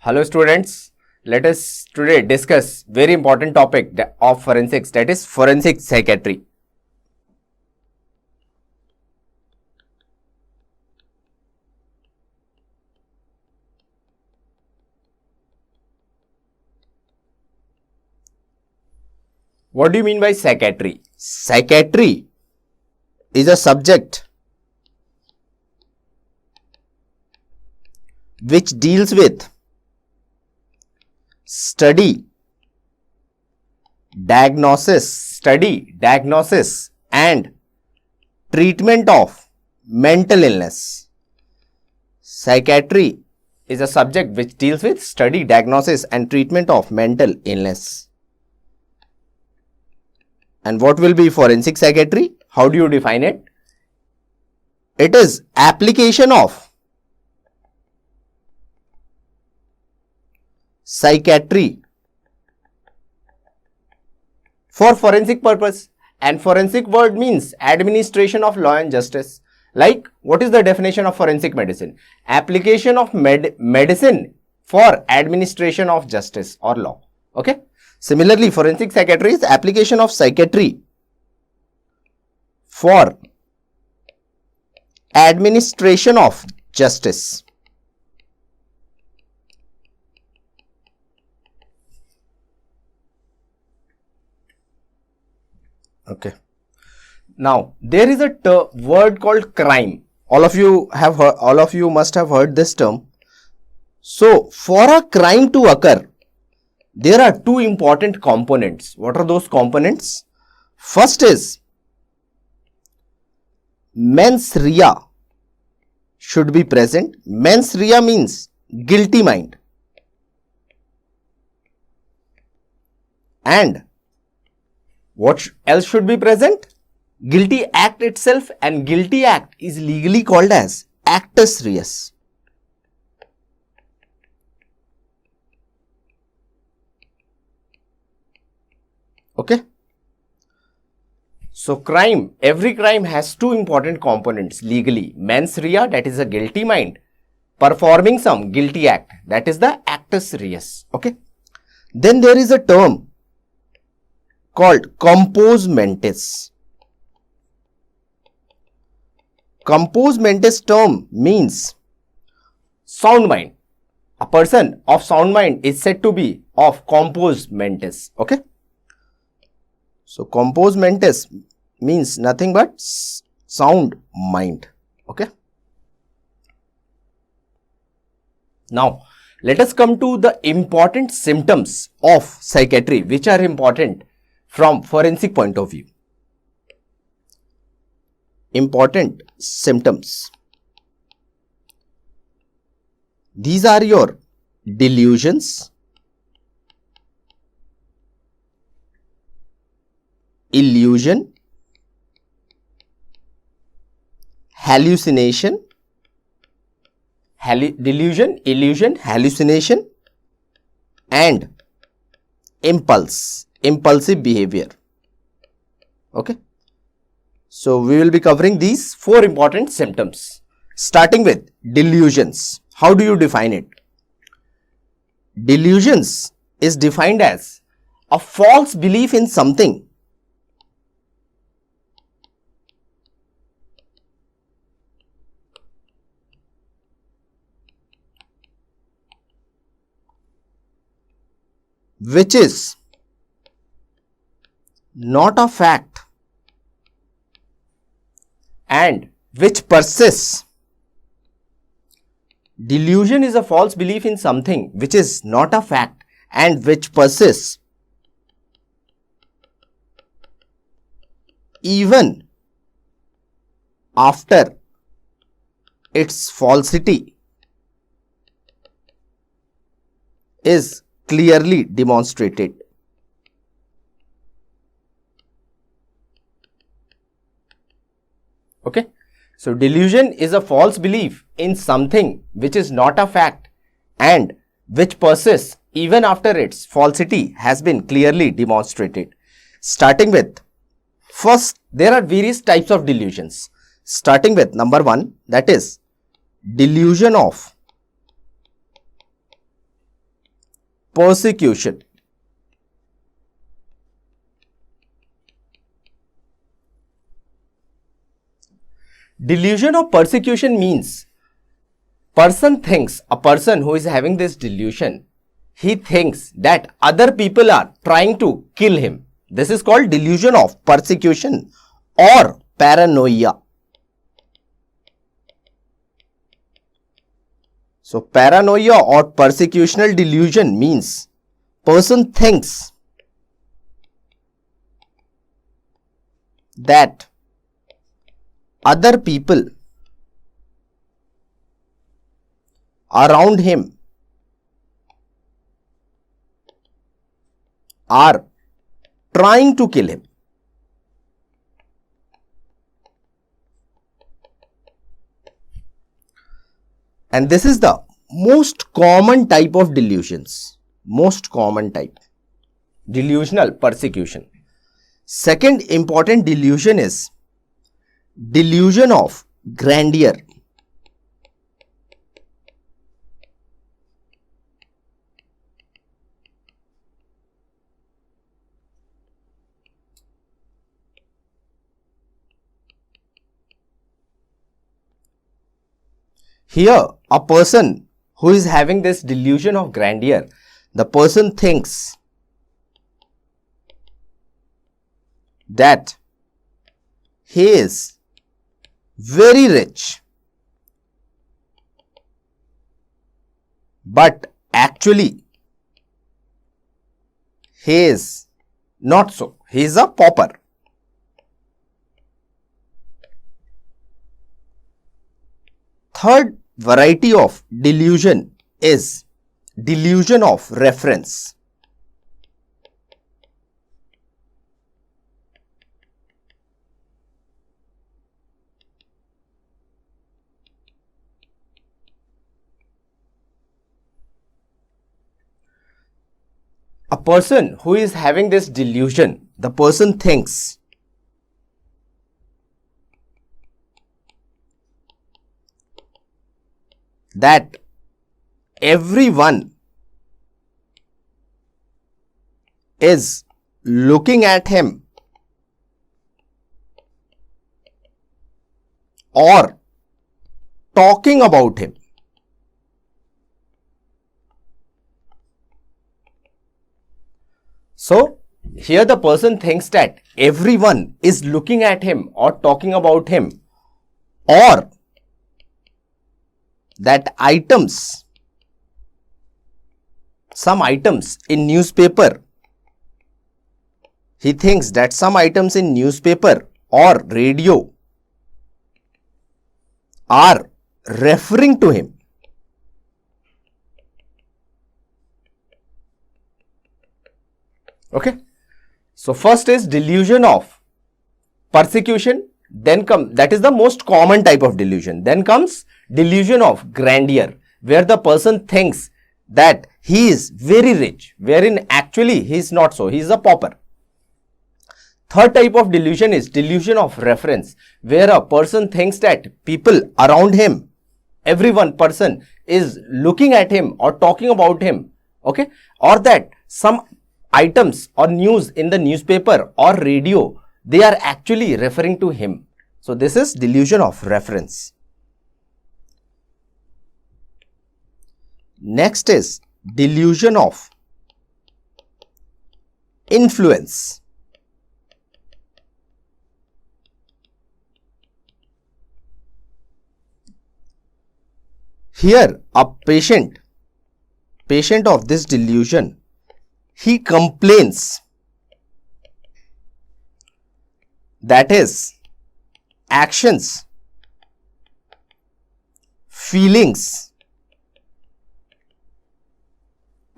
Hello students, let us today discuss very important topic of forensics, that is forensic psychiatry. What do you mean by psychiatry? Psychiatry is a subject which deals with study, diagnosis and treatment of mental illness. Psychiatry is a subject which deals with study, diagnosis and treatment of mental illness. And what will be forensic psychiatry? How do you define it? It is application of psychiatry for forensic purpose, and forensic word means administration of law and justice. Like, what is the definition of forensic medicine? Application of medicine for administration of justice or law. Okay. Similarly, forensic psychiatry is application of psychiatry for administration of justice. Okay. Now, there is a word called crime. All of you must have heard this term. So, for a crime to occur, there are two important components. What are those components? First is mens rea should be present. Mens rea means guilty mind. And what else should be present? Guilty act itself, and guilty act is legally called as actus reus. Okay. So crime, every crime has two important components legally. Mens rea, that is a guilty mind, performing some guilty act, that is the actus reus. Okay. Then there is a term called compos mentis. Compos mentis term means sound mind. A person of sound mind is said to be of compos mentis. Okay. So compos mentis means nothing but sound mind. Okay. Now, let us come to the important symptoms of psychiatry, which are important from forensic point of view. Important symptoms. These are your delusions, illusion, hallucination, delusion, illusion, hallucination and impulsive behavior. Okay. So, we will be covering these four important symptoms, starting with delusions. How do you define it? Delusions is defined as a false belief in something which is not a fact and which persists. Delusion is a false belief in something which is not a fact and which persists even after its falsity is clearly demonstrated. Okay. So, delusion is a false belief in something which is not a fact and which persists even after its falsity has been clearly demonstrated. Starting with, first, there are various types of delusions. Starting with number 1, that is delusion of persecution. Delusion of persecution means a person who is having this delusion, he thinks that other people are trying to kill him. This is called delusion of persecution or paranoia. So paranoia or persecutional delusion means person thinks that other people around him are trying to kill him. And this is the most common type of delusions. Most common type. Delusional persecution. Second important delusion is delusion of grandeur. Here, a person who is having this delusion of grandeur, the person thinks that he is very rich, but actually he is not so. He is a pauper. Third variety of delusion is delusion of reference. A person who is having this delusion, the person thinks that everyone is looking at him or talking about him. So, here the person thinks that everyone is looking at him or talking about him, or that some items in newspaper, he thinks that some items in newspaper or radio are referring to him. Okay. So, first is delusion of persecution, then that is the most common type of delusion. Then comes delusion of grandeur, where the person thinks that he is very rich, wherein actually he is not so, he is a pauper. Third type of delusion is delusion of reference, where a person thinks that people around him, person is looking at him or talking about him, okay, or that some items or news in the newspaper or radio, they are actually referring to him. So, this is delusion of reference. Next is delusion of influence. Here, a patient of this delusion, he complains, that is, actions, feelings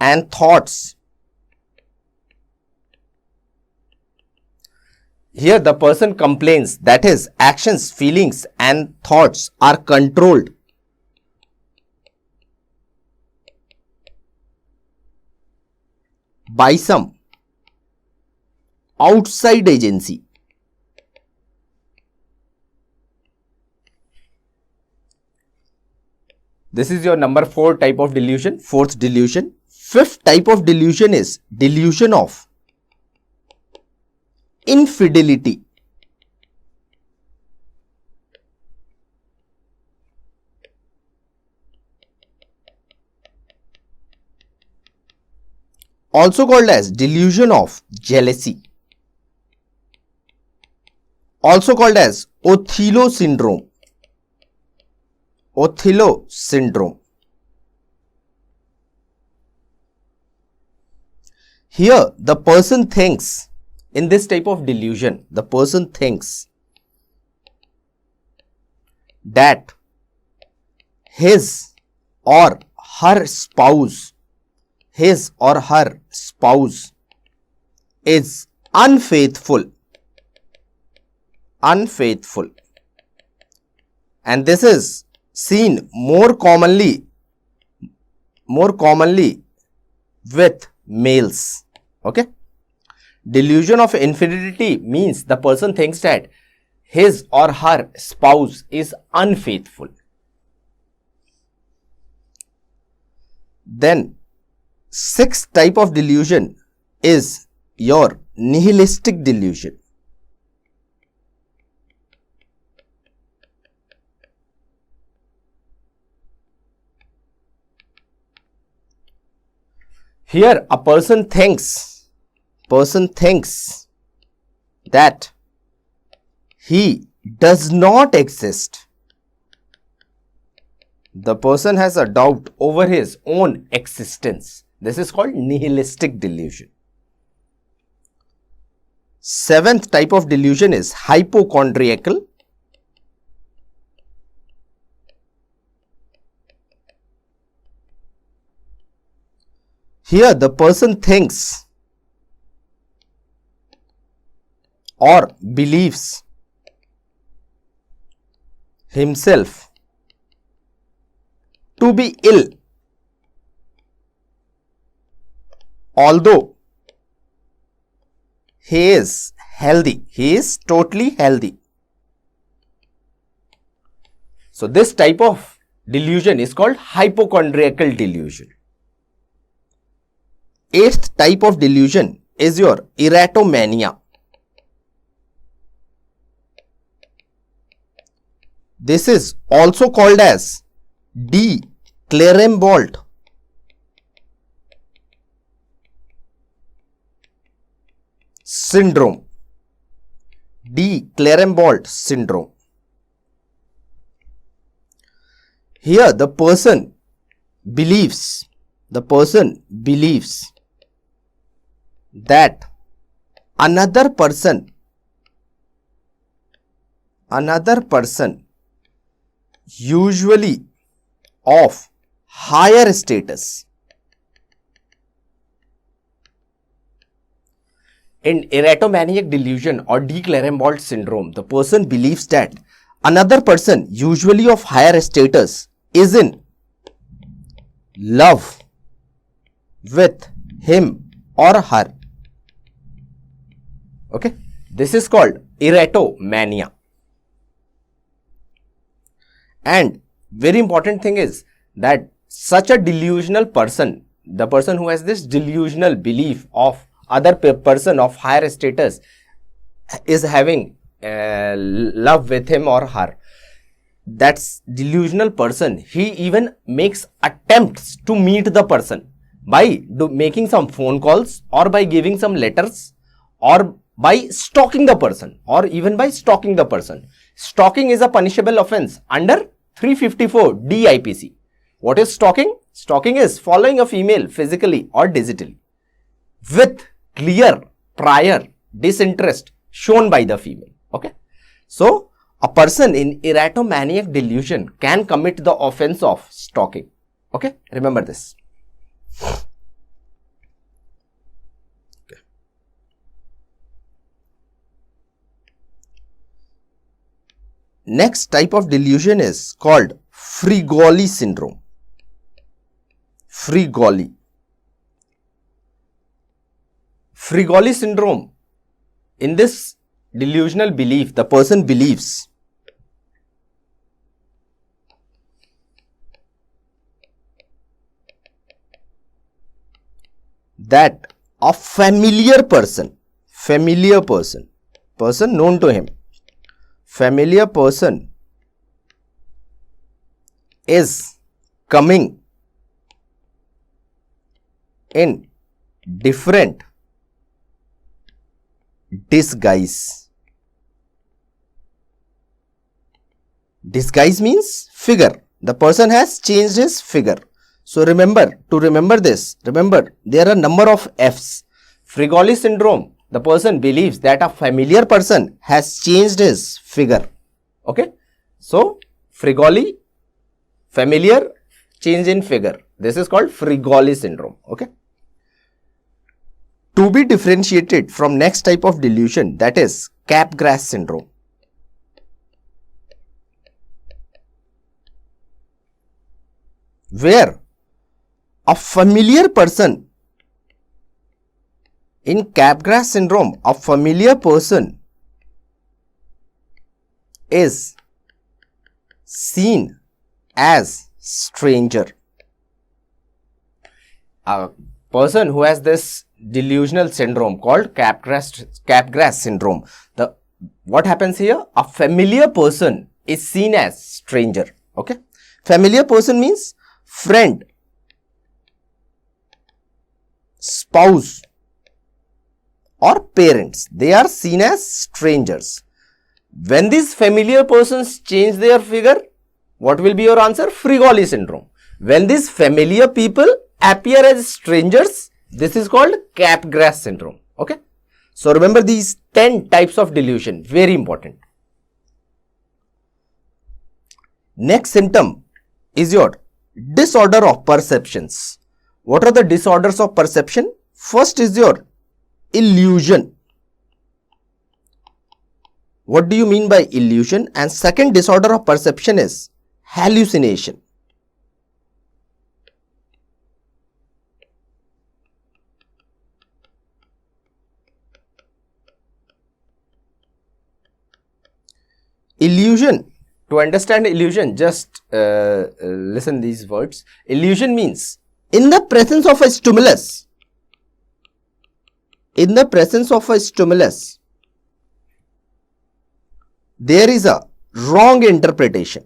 and thoughts. Here the person complains, that is, actions, feelings and thoughts are controlled by some outside agency. This is your number 4 type of delusion, fourth delusion, Fifth type of delusion is delusion of infidelity. Also called as delusion of jealousy. Also called as Othello syndrome. Othello syndrome. Here the person thinks, in this type of delusion, the person thinks that his or her spouse is unfaithful, and this is seen more commonly with males. Okay, delusion of infidelity means the person thinks that his or her spouse is unfaithful. Then sixth type of delusion is your nihilistic delusion. Here a person thinks that he does not exist. The person has a doubt over his own existence. This is called nihilistic delusion. Seventh type of delusion is hypochondriacal. Here the person thinks or believes himself to be ill, although he is healthy, he is totally healthy. So this type of delusion is called hypochondriacal delusion. Eighth type of delusion is your erotomania. This is also called as D. Clermont syndrome. D. Clermont syndrome. Here the person believes that another person usually of higher status. In erotomaniac delusion or D. Clermont syndrome, the person believes that another person usually of higher status is in love with him or her. Okay, this is called erotomania. And very important thing is that such a delusional person, the person who has this delusional belief of other person of higher status is having love with him or her, that's delusional person, he even makes attempts to meet the person by making some phone calls or by giving some letters or by stalking the person or even by stalking the person. Stalking is a punishable offense under 354 DIPC. What is stalking? Stalking is following a female physically or digitally with clear prior disinterest shown by the female. Okay. So a person in erotomaniac delusion can commit the offense of stalking. Okay. Remember this. Okay. Next type of delusion is called Frigoli syndrome. Frigoli syndrome. In this delusional belief, the person believes that a familiar person known to him, familiar person is coming in different disguise. Disguise means figure. The person has changed his figure. So remember, to remember this, remember there are a number of F's. Frigoli syndrome, the person believes that a familiar person has changed his figure. Okay. So Frigoli, familiar, change in figure. This is called Frigoli syndrome. Okay. To be differentiated from next type of delusion, that is Capgras syndrome. Where a familiar person, in Capgras syndrome, a familiar person is seen as stranger. A person who has this delusional syndrome called Capgras syndrome, what happens here? A familiar person is seen as stranger. Okay. Familiar person means friend, spouse or parents. They are seen as strangers. When these familiar persons change their figure, what will be your answer? Frigoli syndrome. When these familiar people appear as strangers, this is called Capgras syndrome. Okay. So remember these 10 types of delusion, very important. Next symptom is your disorder of perceptions. What are the disorders of perception? First is your illusion. What do you mean by illusion? And second disorder of perception is hallucination. Illusion. To understand illusion, just listen these words. Illusion means in the presence of a stimulus. In the presence of a stimulus, there is a wrong interpretation.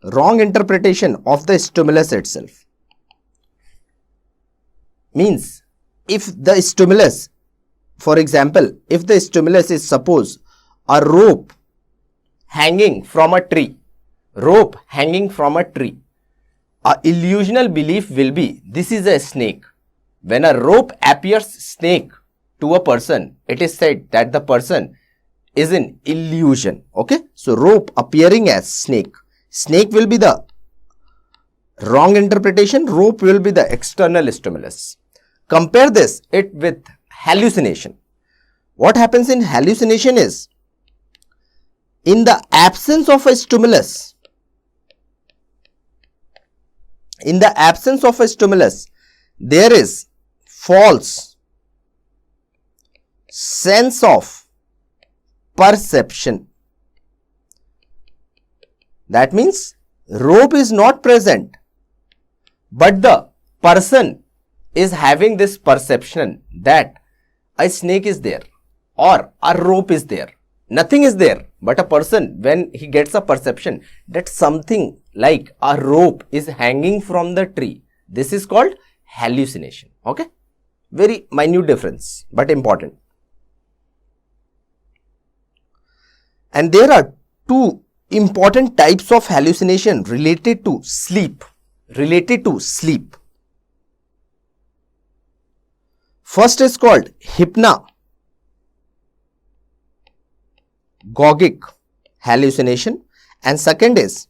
Wrong interpretation of the stimulus itself. Means if the stimulus, for example, if the stimulus is suppose a rope hanging from a tree, a illusional belief will be this is a snake. When a rope appears snake to a person, it is said that the person is in illusion. Okay. So rope appearing as snake. Snake will be the wrong interpretation. Rope will be the external stimulus. Compare this with hallucination. What happens in hallucination is, in the absence of a stimulus, there is false sense of perception. That means rope is not present, but the person is having this perception that a snake is there or a rope is there. Nothing is there, but a person, when he gets a perception that something like a rope is hanging from the tree, this is called hallucination. Okay. Very minute difference, but important. And there are two important types of hallucination related to sleep. First is called hypnagogic hallucination, and second is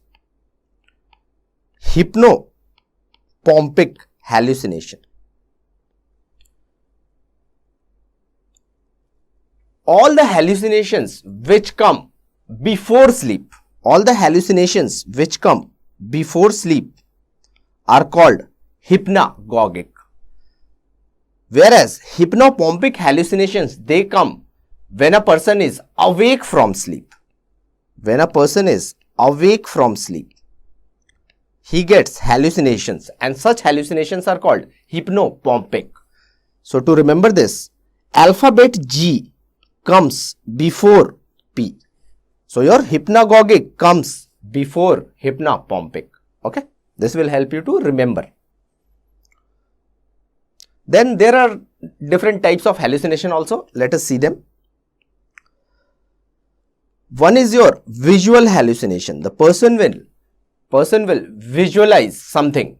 hypnopompic hallucination. All the hallucinations which come before sleep, are called hypnagogic. Whereas hypnopompic hallucinations, they come when a person is awake from sleep. he gets hallucinations, and such hallucinations are called hypnopompic. So to remember this, alphabet G comes before P. So your hypnagogic comes before hypnopompic. Okay, this will help you to remember. Then there are different types of hallucination also. Let us see them. One is your visual hallucination. The person will visualize something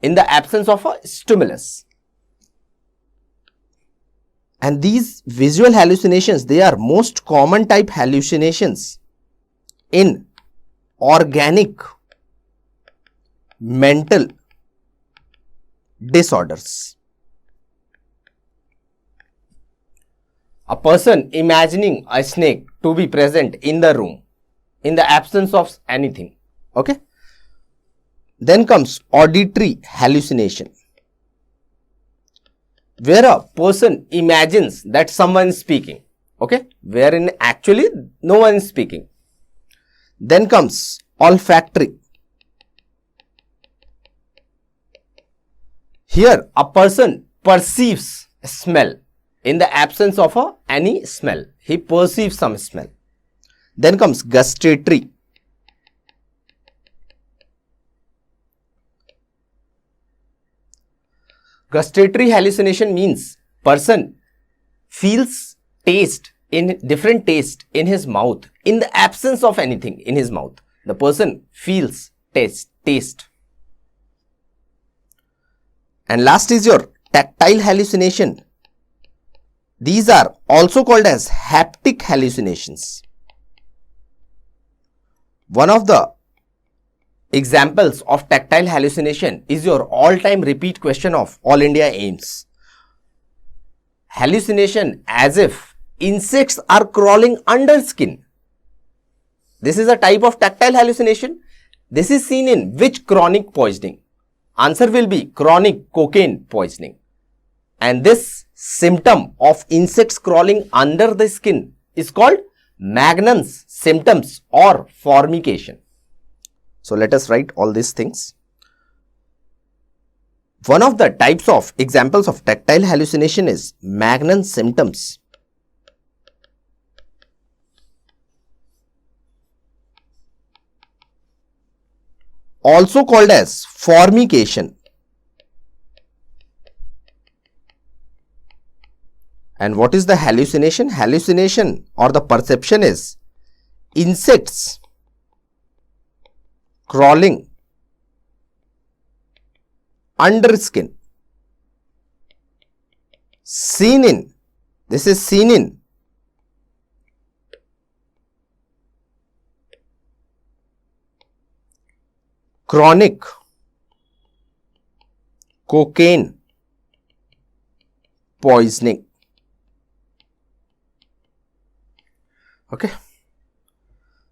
in the absence of a stimulus. And these visual hallucinations, they are most common type hallucinations in organic mental disorders. A person imagining a snake to be present in the room in the absence of anything. Okay. Then comes auditory hallucination, where a person imagines that someone is speaking. Okay, wherein actually no one is speaking. Then comes olfactory. Here a person perceives a smell in the absence of any smell. He perceives some smell. Then comes gustatory. Gustatory hallucination means person feels taste in different taste in his mouth in the absence of anything in his mouth. The person feels taste. And last is your tactile hallucination. These are also called as haptic hallucinations. One of the examples of tactile hallucination is your all-time repeat question of All India AIIMS. Hallucination as if insects are crawling under skin. This is a type of tactile hallucination. This is seen in which chronic poisoning? Answer will be chronic cocaine poisoning. And this symptom of insects crawling under the skin is called Magnan's symptoms or formication. So let us write all these things. One of the types of examples of tactile hallucination is Magnan's symptoms. Also called as formication. And what is the hallucination? Hallucination or the perception is insects crawling under skin. This is seen in chronic cocaine poisoning. Okay.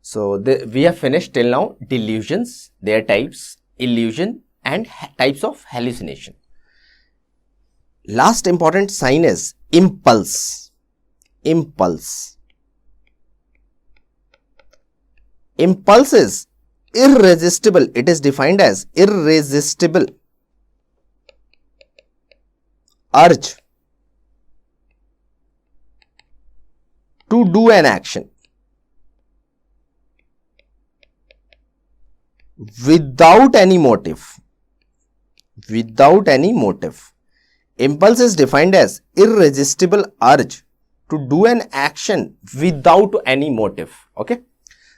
So we have finished till now delusions, their types, illusion and types of hallucination. Last important sign is impulse. Impulse. Impulse is irresistible. It is defined as irresistible urge to do an action without any motive. Without any motive. Impulse is defined as irresistible urge to do an action without any motive. Okay.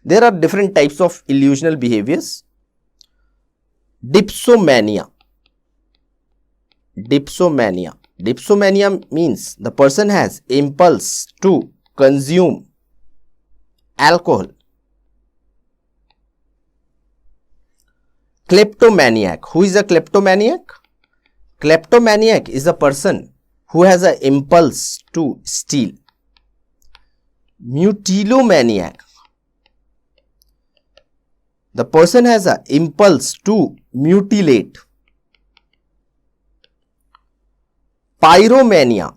There are different types of illusional behaviors. Dipsomania. Dipsomania. Dipsomania means the person has impulse to consume alcohol. Kleptomaniac. Who is a kleptomaniac? Kleptomaniac is a person who has an impulse to steal. Mutilomaniac. The person has an impulse to mutilate. Pyromania.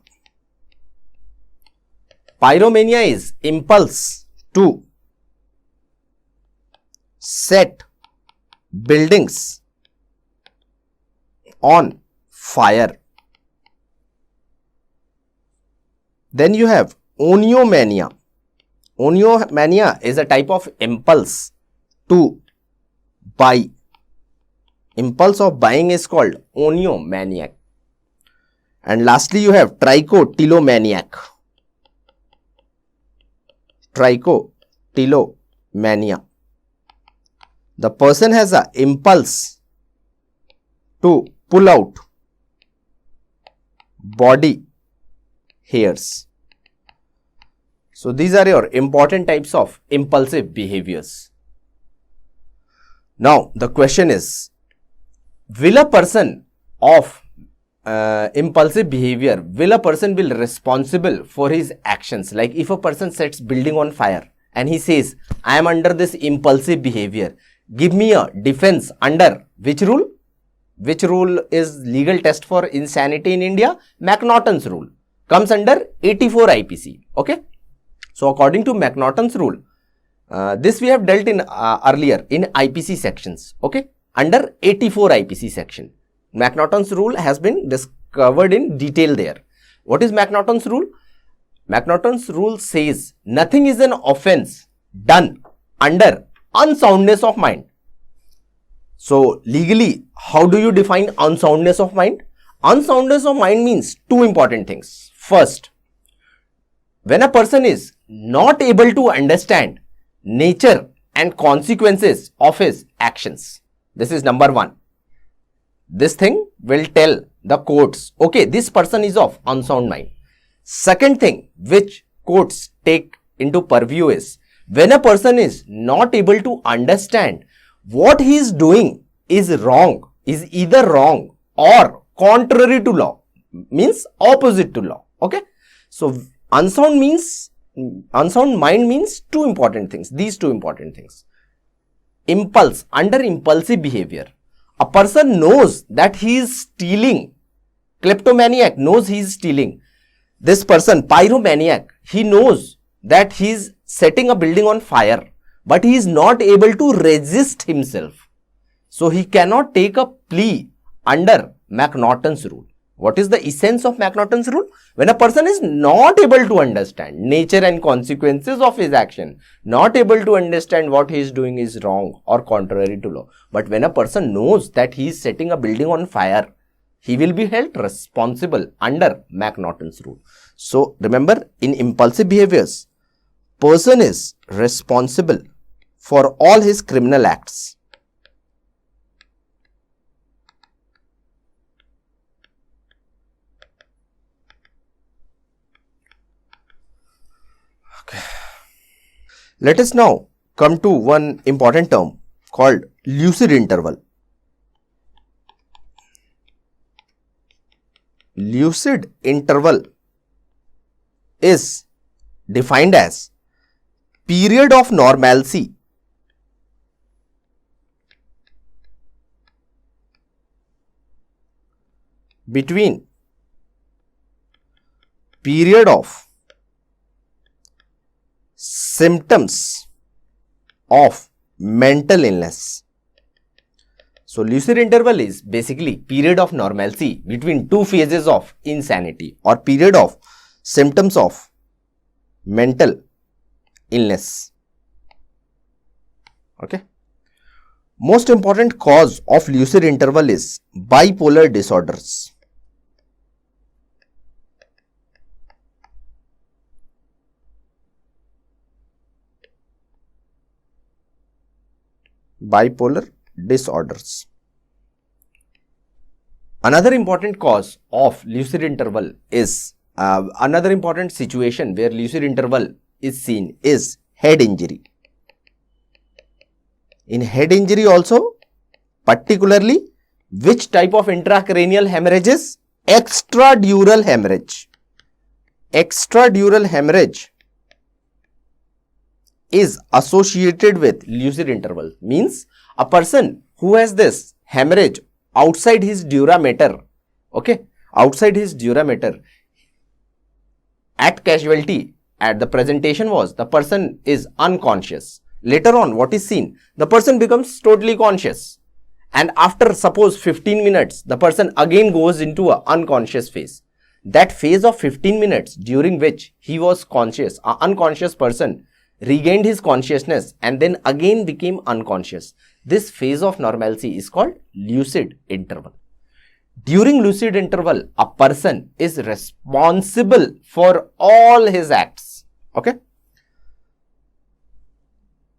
Pyromania is impulse to set buildings on fire. Then you have oniomania. Oniomania is a type of impulse to buy. Impulse of buying is called oniomaniac. And lastly, you have trichotillomaniac. Trichotillomania. The person has an impulse to pull out body hairs. So these are your important types of impulsive behaviors. Now the question is, will a person of impulsive behavior, will a person be responsible for his actions? Like if a person sets building on fire and he says, I am under this impulsive behavior, give me a defense under which rule? Which rule is legal test for insanity in India? McNaughton's rule. Comes under 84 IPC. Okay. So according to McNaughton's rule, this we have dealt in earlier in IPC sections. Okay. Under 84 IPC section. McNaughton's rule has been discovered in detail there. What is McNaughton's rule? McNaughton's rule says nothing is an offense done under unsoundness of mind. So legally, how do you define unsoundness of mind? Unsoundness of mind means two important things. First, when a person is not able to understand nature and consequences of his actions. This is number one. This thing will tell the courts, okay, this person is of unsound mind. Second thing which courts take into purview is, when a person is not able to understand what he is doing is wrong, is either wrong or contrary to law, means opposite to law. Okay. So unsound mind means two important things. These two important things. Impulse, under impulsive behavior, a person knows that he is stealing. Kleptomaniac knows he is stealing. This person, pyromaniac, he knows that he is setting a building on fire, but he is not able to resist himself. So he cannot take a plea under McNaughton's rule. What is the essence of McNaughton's rule? When a person is not able to understand nature and consequences of his action, not able to understand what he is doing is wrong or contrary to law. But when a person knows that he is setting a building on fire, he will be held responsible under McNaughton's rule. So remember, in impulsive behaviors, person is responsible for all his criminal acts. Okay. Let us now come to one important term called lucid interval. Lucid interval is defined as period of normalcy between period of symptoms of mental illness. So lucid interval is basically period of normalcy between two phases of insanity or period of symptoms of mental illness. Okay. Most important cause of lucid interval is bipolar disorders. Bipolar disorders. Another important cause of lucid interval is another important situation where lucid interval is seen is head injury. In head injury also, particularly, which type of intracranial hemorrhage is? Extradural hemorrhage. Extradural hemorrhage is associated with lucid interval. Means a person who has this hemorrhage outside his dura mater, okay, outside his dura mater, at casualty, at the presentation was the person is unconscious. Later on, what is seen? The person becomes totally conscious. and after suppose 15 minutes, the person again goes into an unconscious phase. That phase of 15 minutes during which he was conscious, an unconscious person regained his consciousness and then again became unconscious. This phase of normalcy is called lucid interval. During lucid interval, a person is responsible for all his acts. Okay.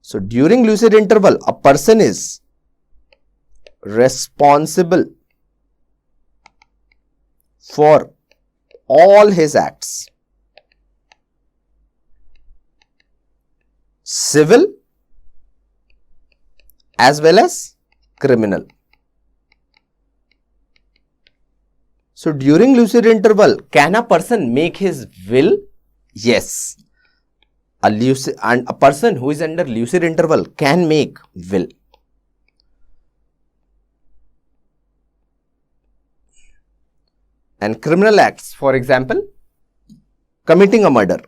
So, during lucid interval, a person is responsible for all his acts, civil as well as criminal. So, during lucid interval, can a person make his will? Yes. A person who is under lucid interval can make will. And criminal acts, for example, committing a murder.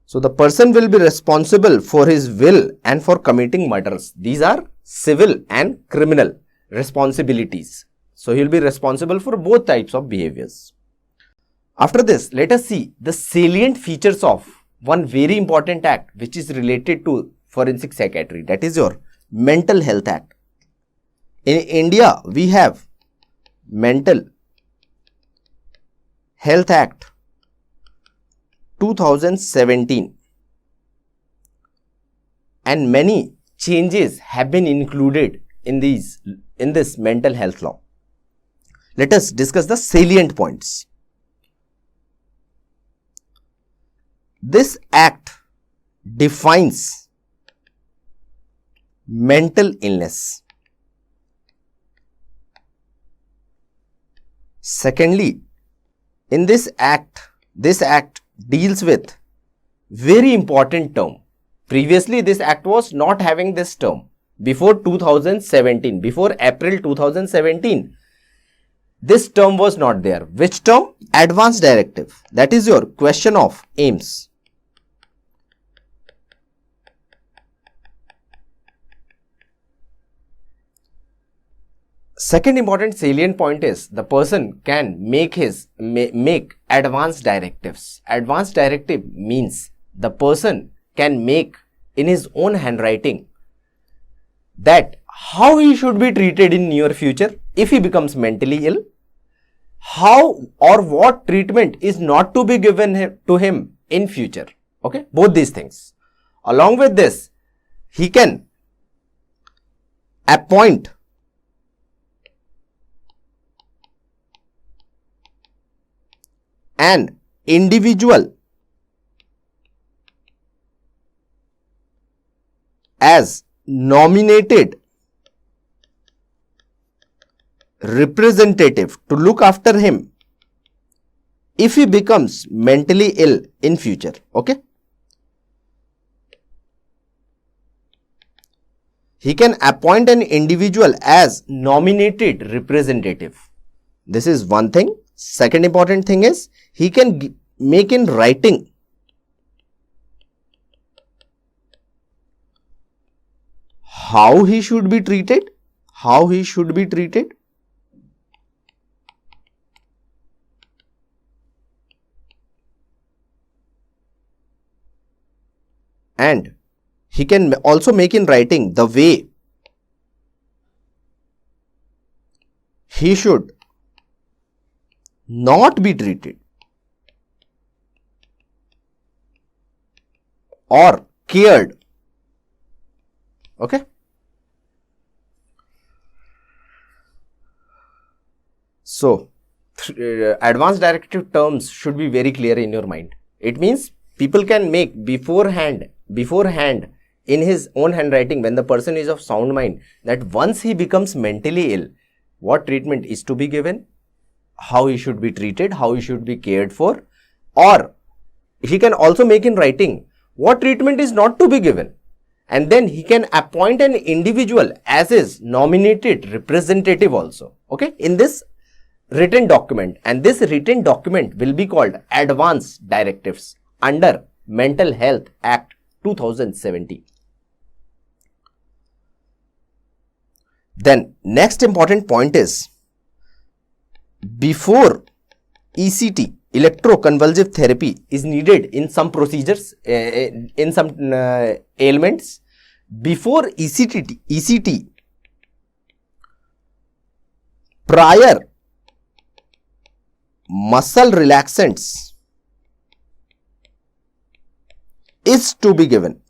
So, the person will be responsible for his will and for committing murders. These are civil and criminal responsibilities. So, he will be responsible for both types of behaviors. After this, let us see the salient features of one very important act which is related to forensic psychiatry, that is your Mental Health Act. In India, we have Mental Health Act 2017 and many changes have been included in this mental health law. Let us discuss the salient points. This act defines mental illness. Secondly, in this act deals with very important term. Previously, this act was not having this term. Before 2017, before April 2017, this term was not there. Which term? Advance Directive. That is your question of AIIMS. Second important salient point is the person can make advance directives. Advance directive means the person can make in his own handwriting that how he should be treated in near future if he becomes mentally ill, how or what treatment is not to be given to him in future. Okay, both these things. Along with this, he can appoint an individual as nominated representative to look after him if he becomes mentally ill in future. Okay. He can appoint an individual as nominated representative. This is one thing. Second important thing is he can make in writing how he should be treated, and he can also make in writing the way he should not be treated or cared. Okay. So, advanced directive terms should be very clear in your mind. It means people can make beforehand in his own handwriting when the person is of sound mind that once he becomes mentally ill, what treatment is to be given, how he should be treated, how he should be cared for, or he can also make in writing what treatment is not to be given, and then he can appoint an individual as his nominated representative also, okay, in this written document, and this written document will be called Advance Directives under Mental Health Act 2017. Then next important point is, before ECT, electroconvulsive therapy is needed in some procedures, in some ailments. Before ECT, prior muscle relaxants is to be given.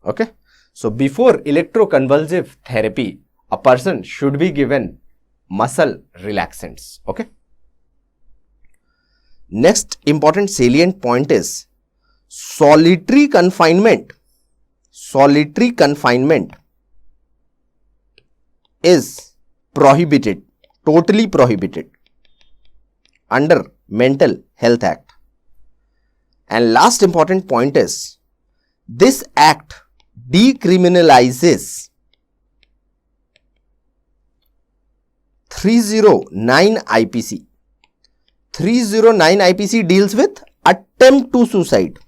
Okay. So, before electroconvulsive therapy, a person should be given muscle relaxants. Okay. Next important salient point is solitary confinement. Solitary confinement is prohibited, totally prohibited under Mental Health Act. And last important point is, this act decriminalizes 309 IPC. 309 IPC deals with attempt to suicide.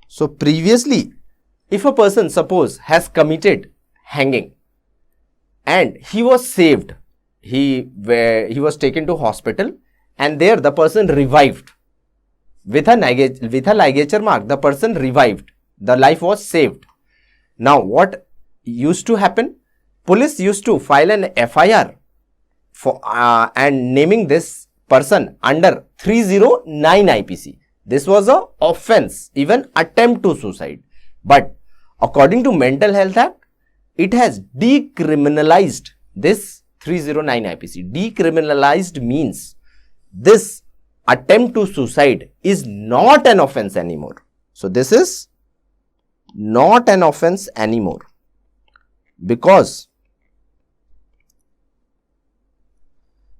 So previously, if a person suppose has committed hanging and he was saved, he was taken to hospital and there the person revived with a ligature mark, the person revived, the life was saved. Now what used to happen? Police used to file an FIR for and naming this person under 309 IPC. This was a offense, even attempt to suicide. But according to Mental Health Act, it has decriminalized this 309 IPC. Decriminalized means this attempt to suicide is not an offense anymore. So this is not an offense anymore, because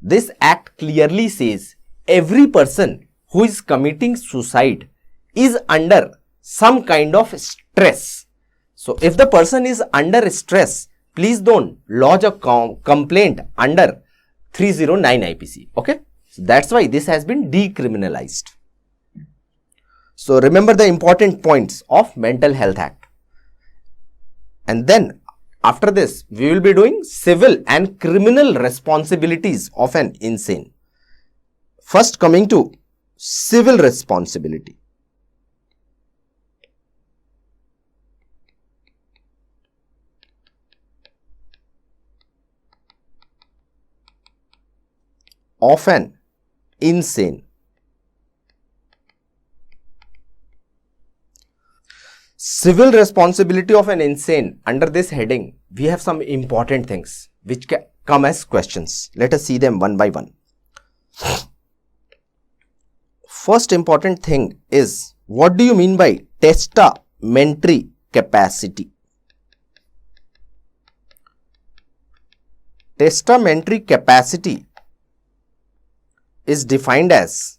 this act clearly says every person who is committing suicide is under some kind of stress. So if the person is under stress, please don't lodge a complaint under 309 IPC. Okay. So that's why this has been decriminalized. So remember the important points of Mental Health Act. And then after this, we will be doing civil and criminal responsibilities of an insane. First, coming to civil responsibility. Of an insane. Civil responsibility of an insane. Under this heading, we have some important things which come as questions. Let us see them one by one. First important thing is, what do you mean by testamentary capacity? Testamentary capacity is defined as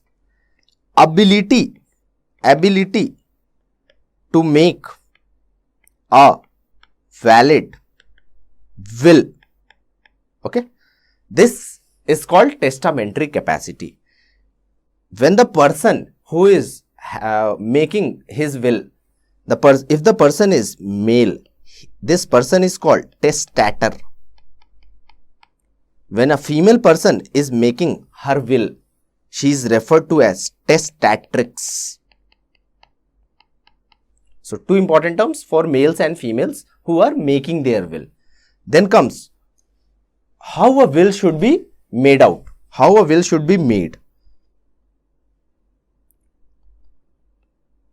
ability to make a valid will. Okay. This is called testamentary capacity. When the person who is making his will, if the person is male, this person is called testator. When a female person is making her will, she is referred to as testatrix. So two important terms for males and females who are making their will. Then comes how a will should be made out. How a will should be made.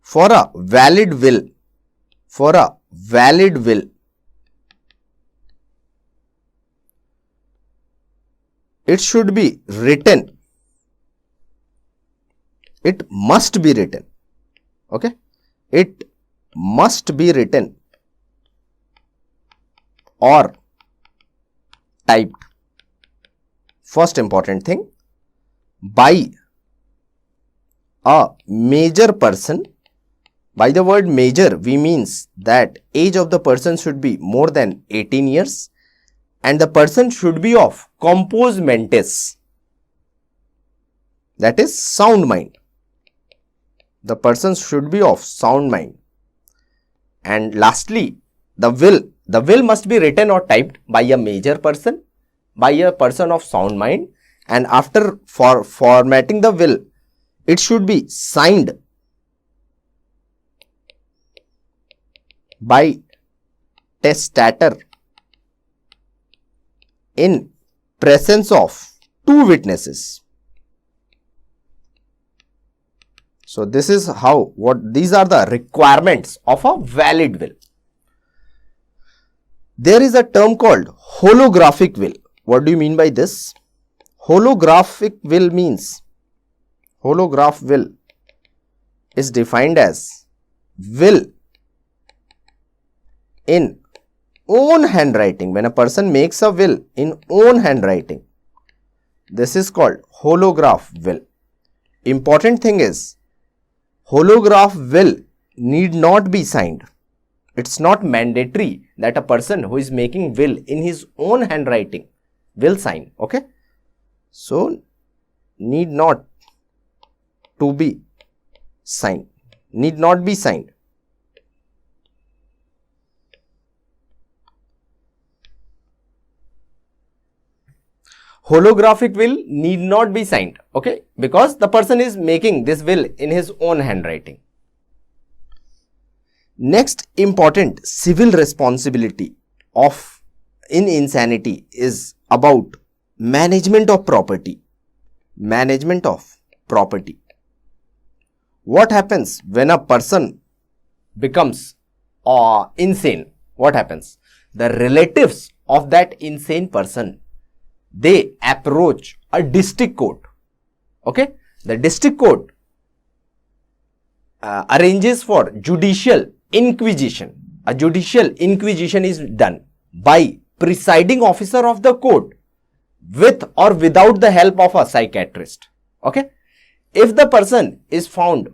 For a valid will, it should be written. It must be written. Okay. It must be written or typed. First important thing, by a major person. By the word major, we means that age of the person should be more than 18 years and the person should be of compos mentis, that is sound mind. The person should be of sound mind. And lastly, the will must be written or typed by a major person, by a person of sound mind, and after formatting the will, it should be signed by testator in presence of two witnesses. So this is how, these are the requirements of a valid will. There is a term called holographic will. What do you mean by this? Holographic will means, holograph will is defined as will in own handwriting. When a person makes a will in own handwriting, this is called holograph will. Important thing is, holograph will need not be signed. It's not mandatory that a person who is making will in his own handwriting will sign. Okay. So, need not to be signed. Need not be signed. Holographic will need not be signed, okay, because the person is making this will in his own handwriting. Next important civil responsibility of in insanity is about management of property. Management of property. What happens when a person becomes insane? What happens? The relatives of that insane person, they approach a district court. Okay, the district court arranges for judicial inquisition. A judicial inquisition is done by presiding officer of the court with or without the help of a psychiatrist. Okay, if the person is found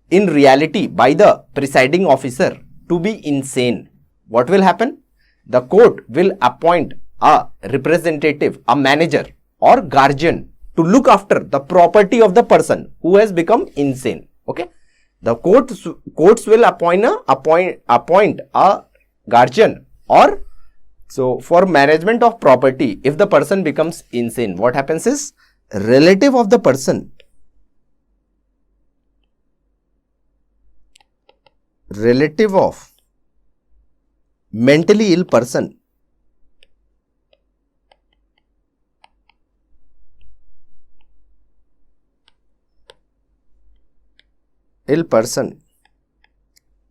in reality by the presiding officer to be insane, what will happen? The court will appoint a representative, a manager or guardian to look after the property of the person who has become insane. Okay, the courts will appoint a guardian, or so for management of property. If the person becomes insane, what happens is relative of the person, relative of mentally ill person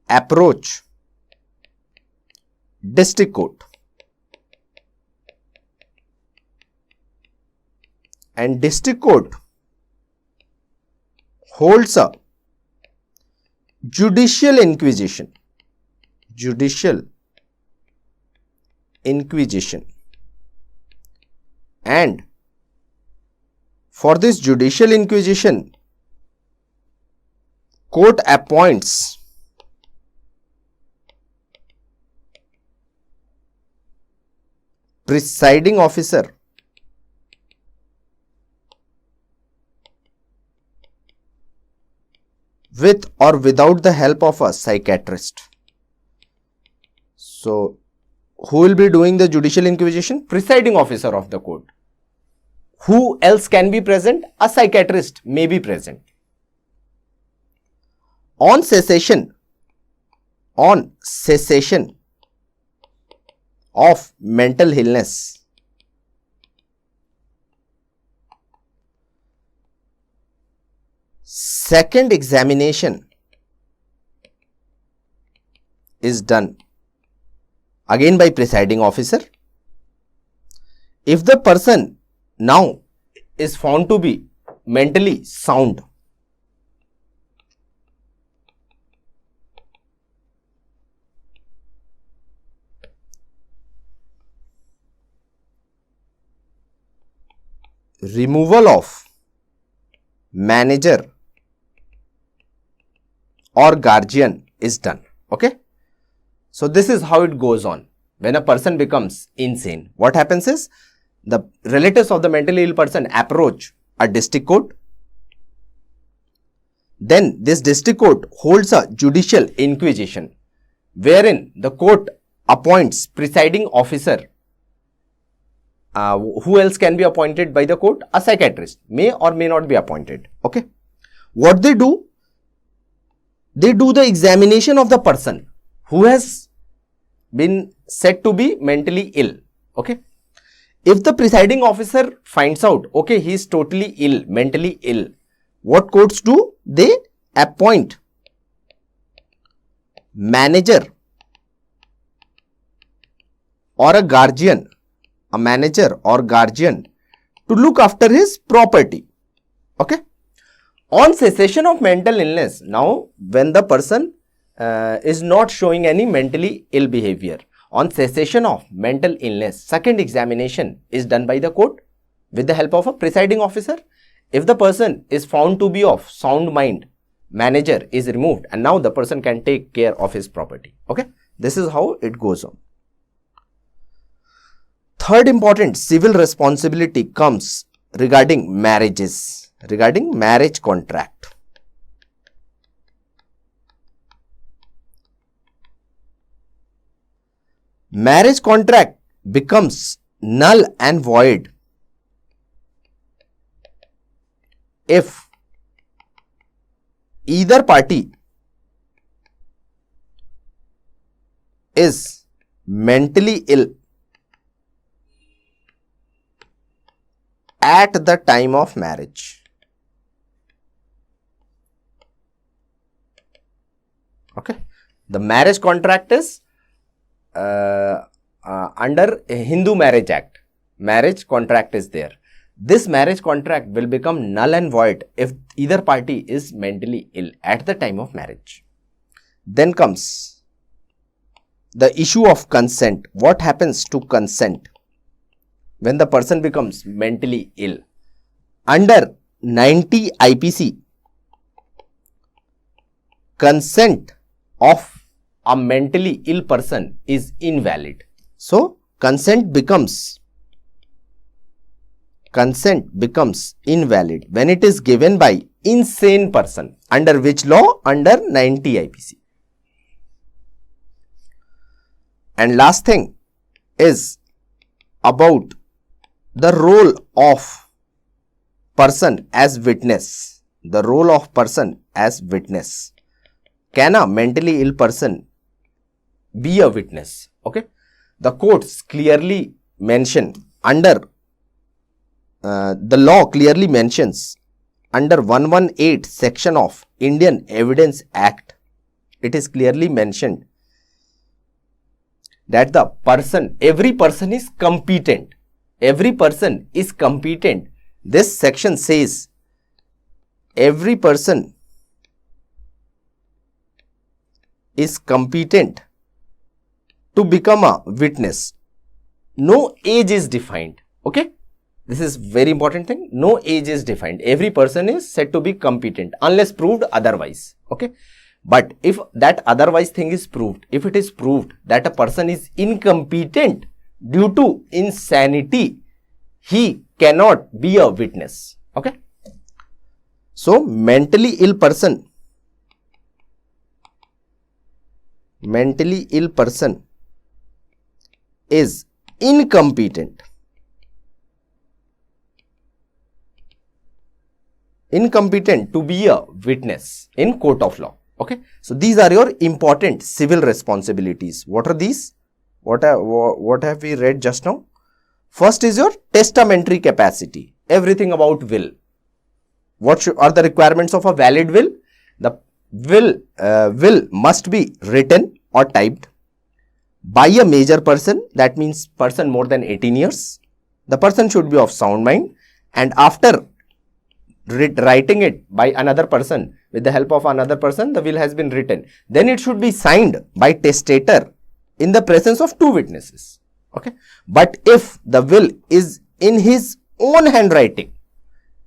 approach district court, and district court holds a judicial inquisition. And for this judicial inquisition, court appoints presiding officer with or without the help of a psychiatrist. So, who will be doing the judicial inquisition? Presiding officer of the court. Who else can be present? A psychiatrist may be present. On cessation of mental illness, second examination is done again by presiding officer. If the person now is found to be mentally sound, removal of manager or guardian is done. Okay, so this is how it goes on. when a person becomes insane, what happens is the relatives of the mentally ill person approach a district court. Then this district court holds a judicial inquisition wherein the court appoints presiding officer. Who else can be appointed by the court? A psychiatrist may or may not be appointed. Okay. What they do? They do the examination of the person who has been said to be mentally ill. Okay. If the presiding officer finds out, okay, he is totally ill, mentally ill, what courts do? They appoint manager or a guardian, a manager or guardian to look after his property. Okay. On cessation of mental illness, now when the person is not showing any mentally ill behavior, on cessation of mental illness, second examination is done by the court with the help of a presiding officer. If the person is found to be of sound mind, manager is removed and now the person can take care of his property. Okay. This is how it goes on. Third important civil responsibility comes regarding marriages, regarding marriage contract. Marriage contract becomes null and void if either party is mentally ill at the time of marriage. Okay. The marriage contract is under Hindu Marriage Act. Marriage contract is there. This marriage contract will become null and void if either party is mentally ill at the time of marriage. Then comes the issue of consent. What happens to consent when the person becomes mentally ill? Under 90 IPC, consent of a mentally ill person is invalid. So, consent becomes invalid when it is given by insane person. Under which law? Under 90 IPC. And last thing is about the role of person as witness. The role of person as witness. Can a mentally ill person be a witness? Okay. The courts clearly mention under the law clearly mentions under 118 section of Indian Evidence Act. It is clearly mentioned that the person, every person is competent. Every person is competent. This section says every person is competent to become a witness. No age is defined. Okay. This is very important thing. No age is defined. Every person is said to be competent unless proved otherwise. Okay. But if that otherwise thing is proved, if it is proved that a person is incompetent due to insanity, he cannot be a witness. Okay. So, mentally ill person is incompetent to be a witness in court of law. Okay. So, these are your important civil responsibilities. What are these? What have we read just now? First is your testamentary capacity. Everything about will. What are the requirements of a valid will? The will must be written or typed by a major person. That means person more than 18 years. The person should be of sound mind, and after writing it by another person, with the help of another person, the will has been written. Then it should be signed by testator in the presence of two witnesses. Okay. But if the will is in his own handwriting,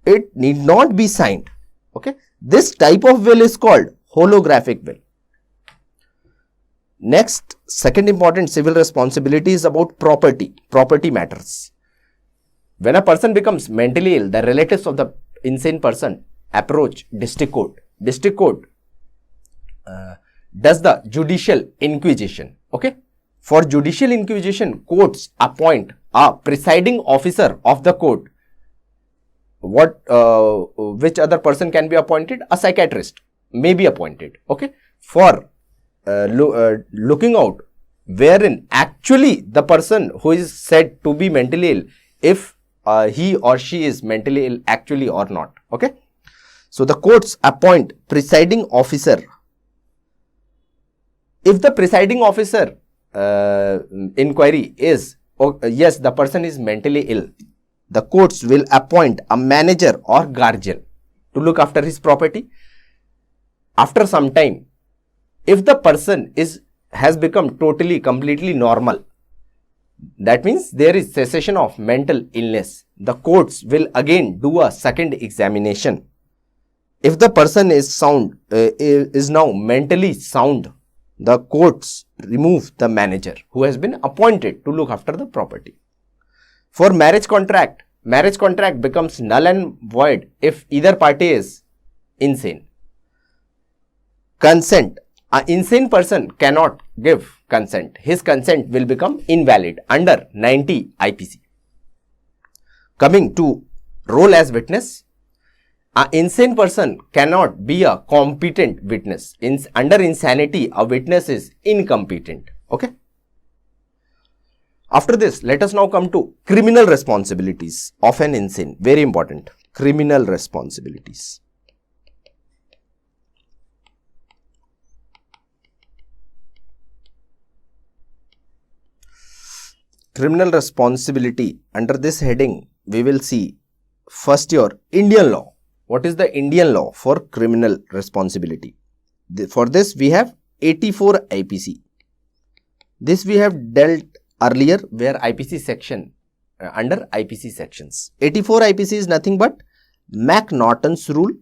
it need not be signed. Okay. This type of will is called holographic will. Next, second important civil responsibility is about property matters. When a person becomes mentally ill, the relatives of the insane person approach district court. District court does the judicial inquisition. Okay. For judicial inquisition, courts appoint a presiding officer of the court. Which other person can be appointed? A psychiatrist may be appointed. Okay. For looking out wherein actually the person who is said to be mentally ill, if he or she is mentally ill actually or not. Okay. So the courts appoint presiding officer. If the presiding officer inquiry is, yes, the person is mentally ill, the courts will appoint a manager or guardian to look after his property. After some time, if the person has become completely normal, that means there is cessation of mental illness, the courts will again do a second examination. If the person is now mentally sound, the courts remove the manager who has been appointed to look after the property. For marriage contract becomes null and void if either party is insane. Consent. An insane person cannot give consent. His consent will become invalid under 90 IPC. Coming to role as witness. An insane person cannot be a competent witness. Under insanity, a witness is incompetent. Okay. After this, let us now come to criminal responsibilities of an insane. Very important. Criminal responsibilities. Criminal responsibility. Under this heading, we will see first your Indian law. What is the Indian law for criminal responsibility? For this, we have 84 IPC. This we have dealt earlier where IPC section, under IPC sections. 84 IPC is nothing but McNaughton's rule,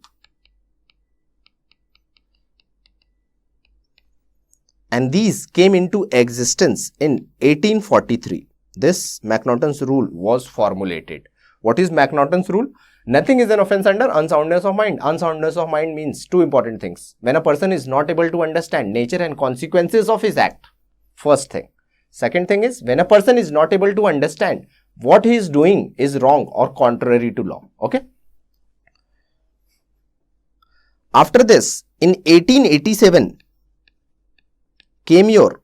and these came into existence in 1843. This McNaughton's rule was formulated. What is McNaughton's rule? Nothing is an offense under unsoundness of mind. Unsoundness of mind means two important things. When a person is not able to understand nature and consequences of his act, first thing. Second thing is, when a person is not able to understand what he is doing is wrong or contrary to law. Okay. After this, in 1887, came your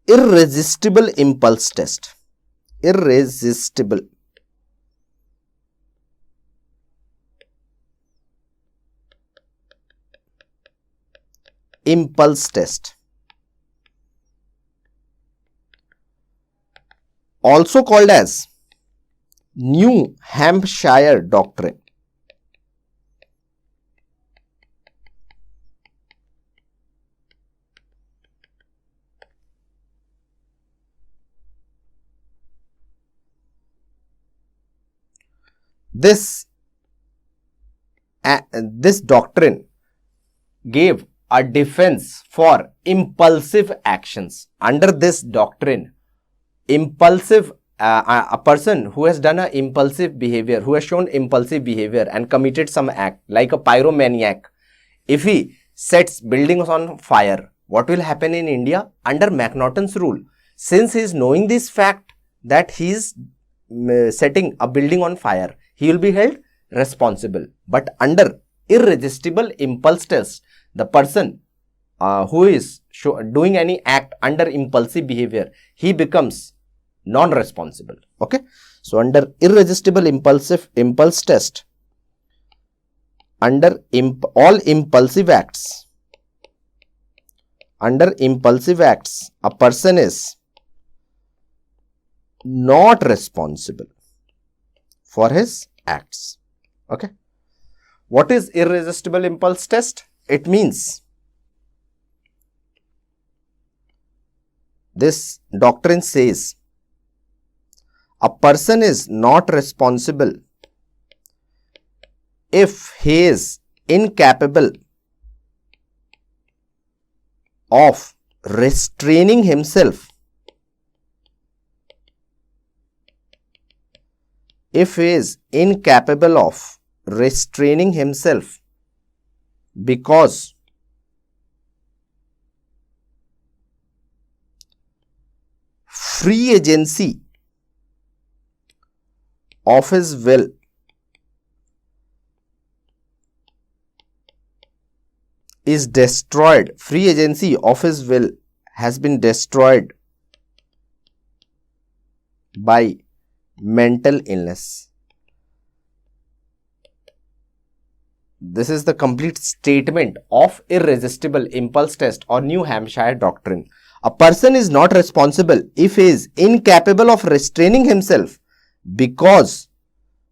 irresistible impulse test. Irresistible. Impulse test, also called as New Hampshire Doctrine. This doctrine gave a defense for impulsive actions. Under this doctrine, a person who has done an impulsive behavior, who has shown impulsive behavior and committed some act like a pyromaniac, if he sets buildings on fire, what will happen in India? Under McNaughton's rule, since he is knowing this fact that he is setting a building on fire, he will be held responsible. But under irresistible impulse test, the person who is doing any act under impulsive behavior, he becomes non-responsible. Okay. So, under irresistible impulse test, under all impulsive acts, a person is not responsible for his acts. Okay. What is irresistible impulse test? It means this doctrine says a person is not responsible if he is incapable of restraining himself, if he is incapable of restraining himself because free agency of his will is destroyed, free agency of his will has been destroyed by mental illness. This is the complete statement of irresistible impulse test or New Hampshire doctrine. A person is not responsible if he is incapable of restraining himself because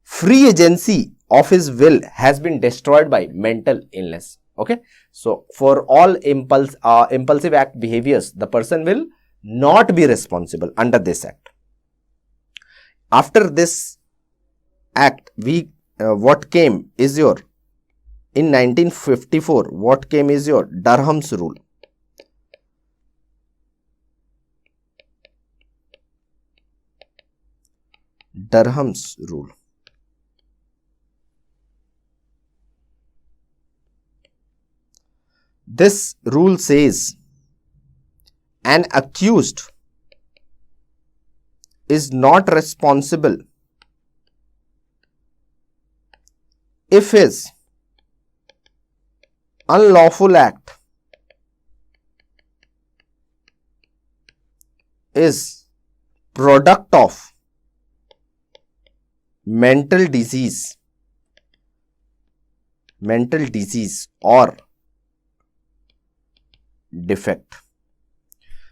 free agency of his will has been destroyed by mental illness. Okay. So, for all impulsive act behaviors, the person will not be responsible under this act. After this act, what came is your, in 1954, what came is your Durham's rule. Durham's rule. This rule says an accused is not responsible if his unlawful act is product of mental disease or defect.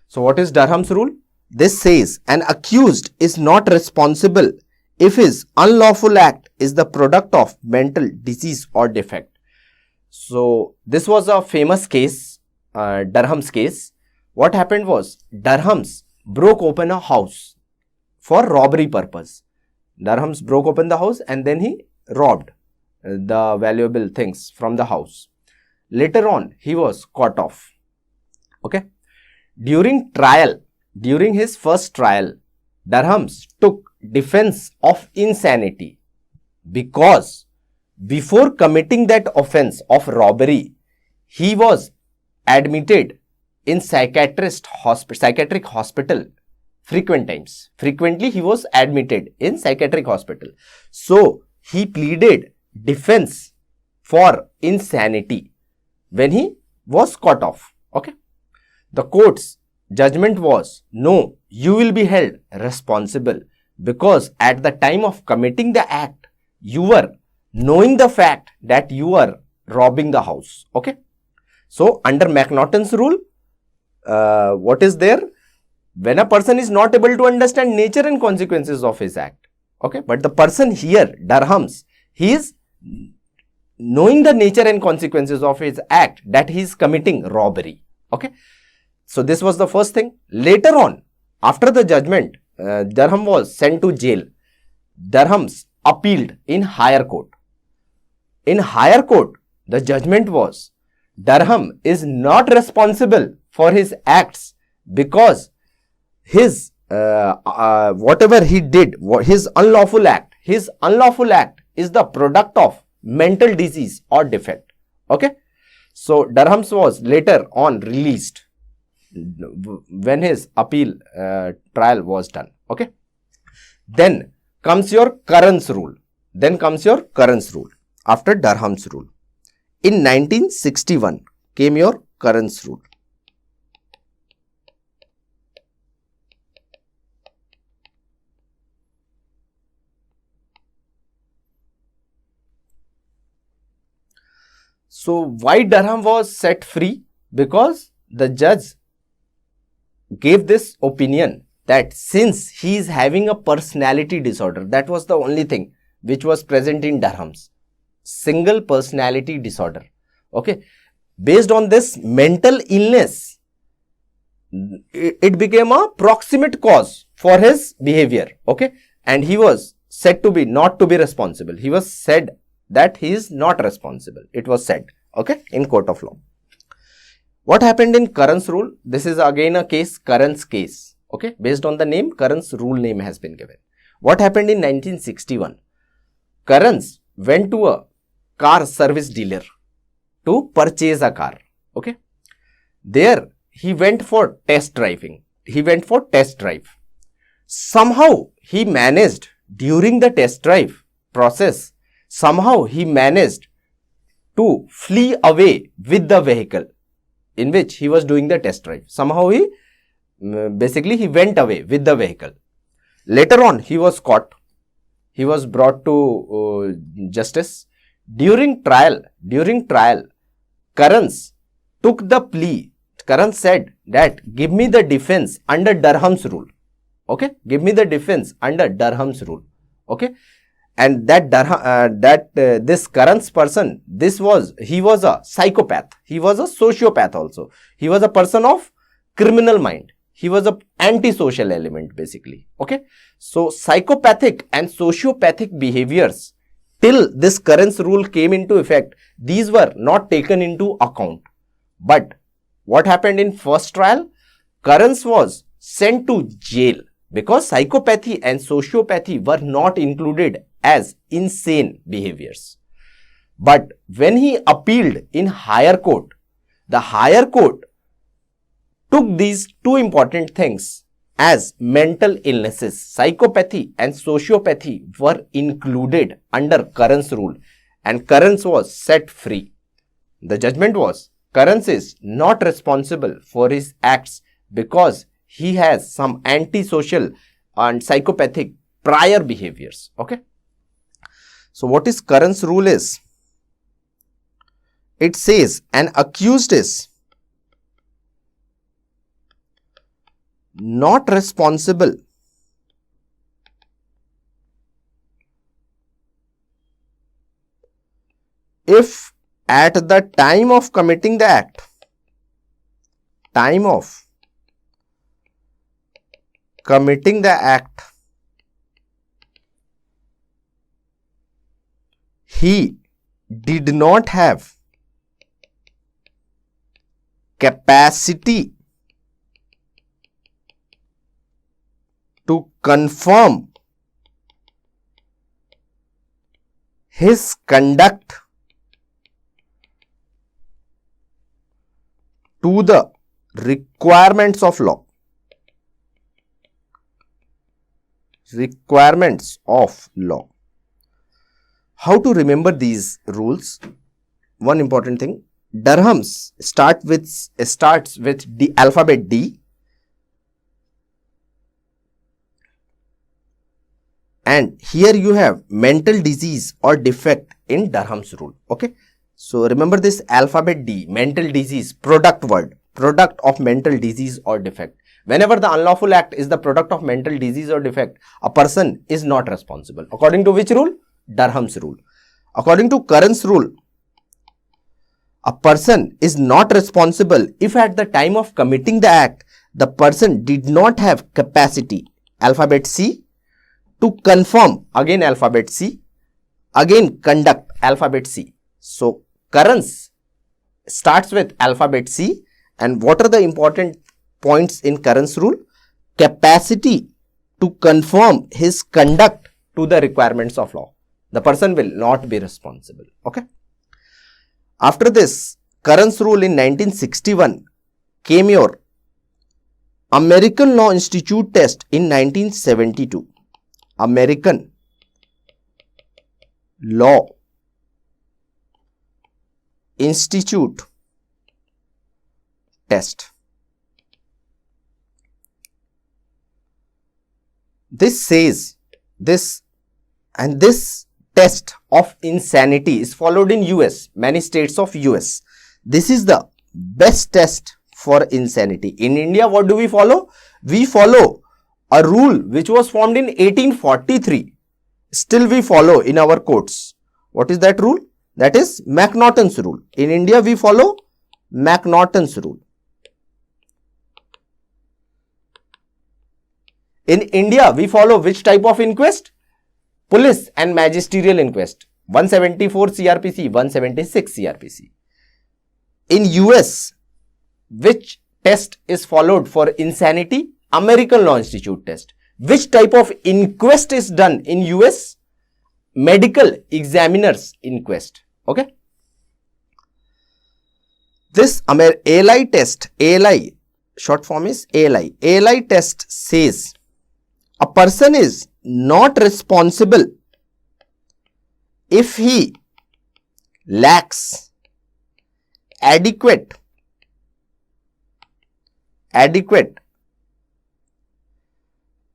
So, what is Durham's rule? This says an accused is not responsible if his unlawful act is the product of mental disease or defect. So, this was a famous case, Durham's case. What happened was, Durham's broke open a house for robbery purpose. Durham's broke open the house and then he robbed the valuable things from the house. Later on, he was caught off. Okay. During his first trial, Durham's took defense of insanity because before committing that offense of robbery, he was admitted in psychiatric hospital frequent times. Frequently, he was admitted in psychiatric hospital. So, he pleaded defense for insanity when he was caught off. Okay. The court's judgment was, no, you will be held responsible because at the time of committing the act, you were knowing the fact that you were robbing the house. Okay. So, under McNaughton's rule, what is there? When a person is not able to understand nature and consequences of his act. Okay. But the person here, Durham's, he is knowing the nature and consequences of his act, that he is committing robbery. Okay. So, this was the first thing. Later on, after the judgment, Durham was sent to jail. Durham's appealed in higher court. In higher court, the judgment was, Durham is not responsible for his acts because his whatever he did, his unlawful act is the product of mental disease or defect. Okay. So, Durham's was later on released when his appeal trial was done. Okay. Then comes your Curran's rule. After Durham's rule. In 1961 came your Curran's rule. So, why Durham was set free? Because the judge gave this opinion that since he is having a personality disorder, that was the only thing which was present in Durham's, single personality disorder. Okay. Based on this mental illness, it became a proximate cause for his behavior. Okay. And he was said to be not to be responsible. He was said that he is not responsible. It was said, okay, in court of law. What happened in Curran's rule? This is again a case, Curran's case. Okay, based on the name, Curran's rule name has been given. What happened in 1961? Curran's went to a car service dealer to purchase a car. Okay, there he went for test driving. Somehow he managed during the test drive process. Somehow he managed to flee away with the vehicle in which he was doing the test drive. Somehow he went away with the vehicle. Later on, he was caught. He was brought to justice. During trial, Curran's took the plea. Curran said that give me the defense under Durham's rule. Okay, give me the defense under Durham's rule. Okay, and that this Curran's person, he was a psychopath. He was a sociopath also. He was a person of criminal mind. He was a antisocial element basically. Okay, so psychopathic and sociopathic behaviors till this Curran's rule came into effect, these were not taken into account. But what happened in first trial? Curran's was sent to jail because psychopathy and sociopathy were not included as insane behaviors. But when he appealed in higher court, the higher court took these two important things as mental illnesses. Psychopathy and sociopathy were included under Curran's rule and Curran's was set free. The judgment was Curran's is not responsible for his acts because he has some antisocial and psychopathic prior behaviors. Okay. So what is Curran's rule is? It says an accused is not responsible if at the time of committing the act, he did not have capacity to confirm his conduct to the requirements of law. How to remember these rules? One important thing, Durham's starts with the alphabet D, and here you have mental disease or defect in Durham's rule. Okay, so remember this alphabet D, mental disease, product of mental disease or defect. Whenever the unlawful act is the product of mental disease or defect, a person is not responsible. According to which rule? Durham's rule. According to Curran's rule, a person is not responsible if at the time of committing the act, the person did not have capacity, alphabet C, to confirm, again alphabet C, again conduct, alphabet C. So Curran's starts with alphabet C, and what are the important points in Curran's rule? Capacity to confirm his conduct to the requirements of law. The person will not be responsible. Okay. After this, Curran's rule in 1961 came your American Law Institute test in 1972. American Law Institute test. This says this test of insanity is followed in US, many states of US. This is the best test for insanity. In India, what do we follow? We follow a rule which was formed in 1843. Still we follow in our courts. What is that rule? That is McNaughton's rule. In India, we follow McNaughton's rule. In India, we follow which type of inquest? Police and magisterial inquest. 174 CRPC, 176 CRPC. In US, Which test is followed for insanity? American Law Institute test. Which type of inquest is done in US? Medical examiner's inquest. Okay. This AIIMS test, AIIMS, short form is AIIMS. AIIMS test says a person is not responsible if he lacks adequate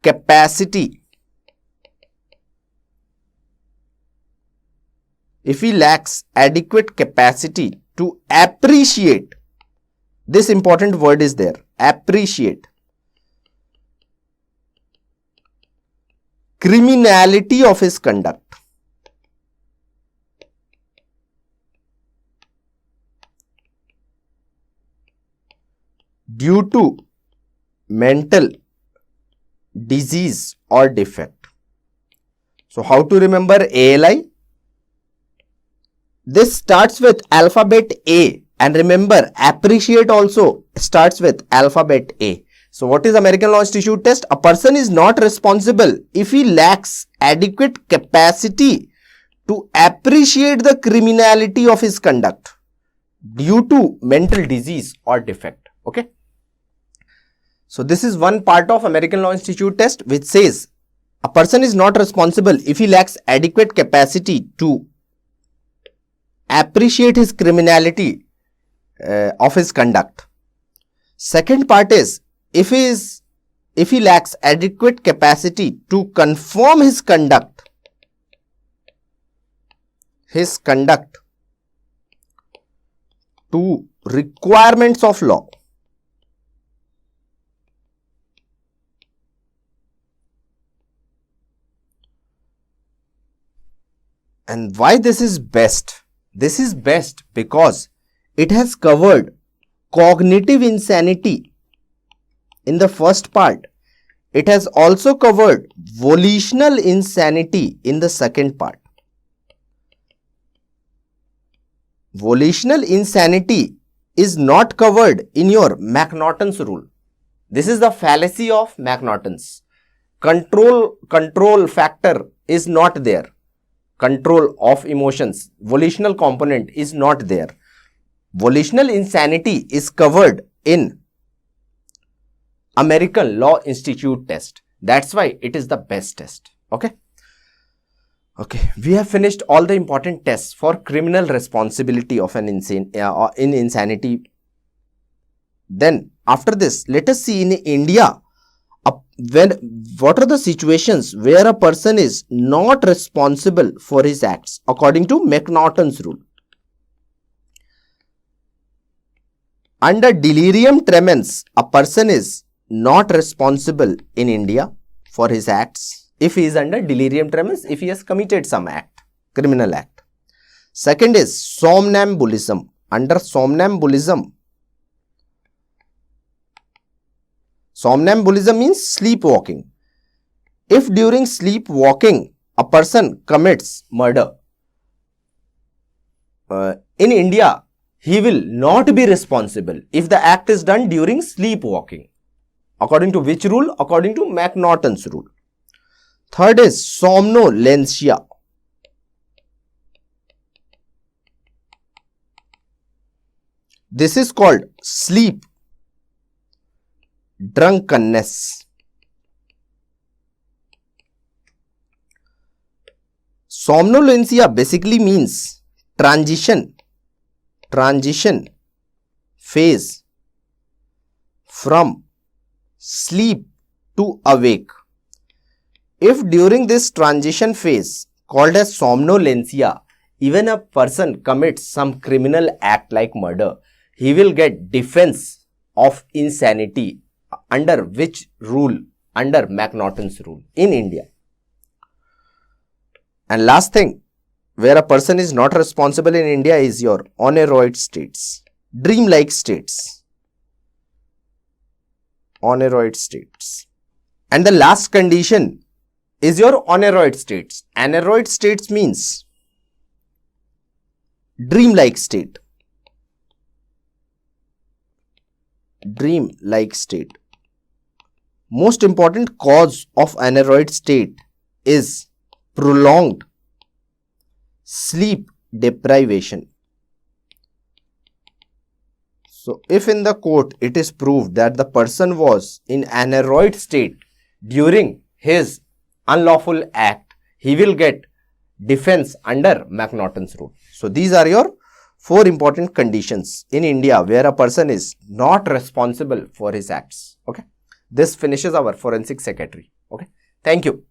capacity. If he lacks adequate capacity to appreciate, this important word is there, appreciate, criminality of his conduct. Due to mental disease or defect. So, how to remember AIIMS? This starts with alphabet A, and remember appreciate also starts with alphabet A. So, what is American Law Institute test? A person is not responsible if he lacks adequate capacity to appreciate the criminality of his conduct due to mental disease or defect. Okay. So, this is one part of American Law Institute test which says a person is not responsible if he lacks adequate capacity to appreciate his criminality of his conduct. Second part is if he lacks adequate capacity to conform his conduct to requirements of law. And why this is best? This is best because it has covered cognitive insanity in the first part. It has also covered volitional insanity in the second part. Volitional insanity is not covered in your McNaughton's rule. This is the fallacy of McNaughton's. Control factor is not there. Control of emotions, volitional component is not there. Volitional insanity is covered in American Law Institute test. That's why it is the best test. Okay. Okay. We have finished all the important tests for criminal responsibility of an insanity. Then after this, let us see in India, what are the situations where a person is not responsible for his acts according to McNaughton's rule. Under delirium tremens, a person is not responsible in India for his acts if he is under delirium tremens, if he has committed some act, criminal act. Second is somnambulism. Under somnambulism means sleepwalking. If during sleepwalking a person commits murder, in India he will not be responsible if the act is done during sleepwalking. According to which rule? According to McNaughton's rule. Third is somnolentia. This is called sleep drunkenness. Somnolentia basically means transition phase from sleep to awake. If during this transition phase called as somnolentia, even a person commits some criminal act like murder, he will get defense of insanity. Under which rule? Under McNaughton's rule in India. And last thing, where a person is not responsible in India is your oneroid states, dreamlike states. Oneroid states. And the last condition is your oneroid states. Aneroid states means dreamlike state. dream-like state. Most important cause of aneroid state is prolonged sleep deprivation. So, if in the court it is proved that the person was in aneroid state during his unlawful act, he will get defense under McNaughton's rule. So, these are your 4 important conditions in India where a person is not responsible for his acts. Okay. This finishes our forensic psychiatry. Okay. Thank you.